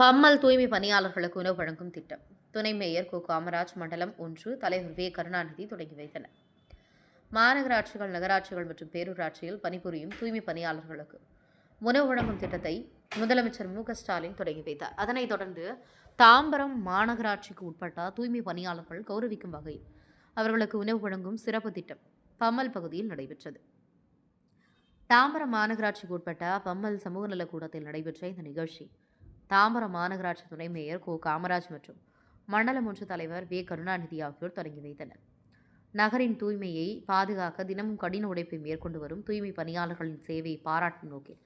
பம்மல் தூய்மை பணியாளர்களுக்கு உணவு வழங்கும் திட்டம் துணை மேயர் கு காமராஜ் மண்டலம் 1 தலைவர் வே கருணாநிதி தொடங்கி வைத்தனர். மாநகராட்சிகள், நகராட்சிகள் மற்றும் பேரூராட்சியில் பணிபுரியும் தூய்மை பணியாளர்களுக்கு உணவு வழங்கும் திட்டத்தை முதலமைச்சர் மு.க.ஸ்டாலின் தொடங்கி வைத்தார். அதனைத் தொடர்ந்து தாம்பரம் மாநகராட்சிக்கு உட்பட்ட தூய்மை பணியாளர்கள் கௌரவிக்கும் வகையில் அவர்களுக்கு உணவு வழங்கும் சிறப்பு திட்டம் பம்மல் பகுதியில் நடைபெற்றது. தாம்பரம் மாநகராட்சிக்கு உட்பட்ட பம்மல் சமூக நலக்கூடத்தில் நடைபெற்ற இந்த நிகழ்ச்சி தாம்பரம் மாநகராட்சி துணை மேயர் கு காமராஜ் மற்றும் மண்டலம் 1 தலைவர் வே கருணாநிதி ஆகியோர் தொடங்கி வைத்தனர். நகரின் தூய்மையை பாதுகாக்க தினமும் கடின உழைப்பை மேற்கொண்டு வரும் தூய்மை பணியாளர்களின் சேவையை பாராட்டும் நோக்கில்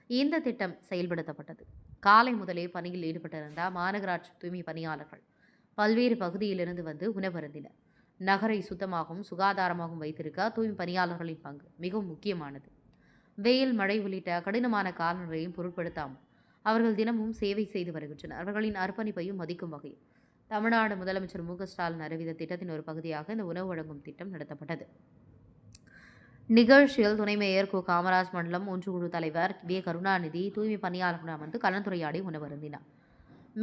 இந்த திட்டம் செயல்படுத்தப்பட்டது. காலை முதலே பணியில் ஈடுபட்டிருந்த மாநகராட்சி தூய்மை பணியாளர்கள் பல்வேறு பகுதியிலிருந்து வந்து உணவருந்தினர். நகரை சுத்தமாகவும் சுகாதாரமாகவும் வைத்திருக்க தூய்மை பணியாளர்களின் பங்கு மிகவும் முக்கியமானது. வெயில், மழை உள்ளிட்ட கடினமான காலநிலையும் பொருட்படுத்தாமல் அவர்கள் தினமும் சேவை செய்து வருகின்றனர். அவர்களின் அர்ப்பணிப்பையும் மதிக்கும் வகையில் தமிழ்நாடு முதலமைச்சர் மு.க.ஸ்டாலின் அறிவித்த திட்டத்தின் ஒரு பகுதியாக இந்த உணவு வழங்கும் திட்டம் நடத்தப்பட்டது. நிகழ்ச்சியில் துணை மேயர் கு காமராஜ், மண்டலம் 1 குழு தலைவர் வே கருணாநிதி தூய்மை பணியாளர்கள் அமர்ந்து கலந்துரையாடி உணவருந்தினார்.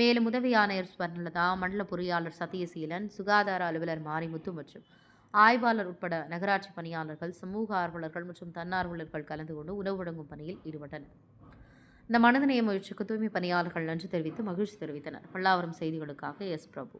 மேலும் உதவி ஆணையர் ஸ்வர்ணலதா, மண்டல பொறியாளர் சத்தியசீலன், சுகாதார அலுவலர் மாரிமுத்து மற்றும் ஆய்வாளர் உட்பட நகராட்சி பணியாளர்கள், சமூக ஆர்வலர்கள் மற்றும் தன்னார்வலர்கள் கலந்து கொண்டு உணவு வழங்கும் பணியில் ஈடுபட்டனர். இந்த மனிதநேய முயற்சிக்கு தூய்மை பணியாளர்கள் நன்றி தெரிவித்து மகிழ்ச்சி தெரிவித்தனர். பல்லாவரம் செய்திகளுக்காக எஸ். பிரபு.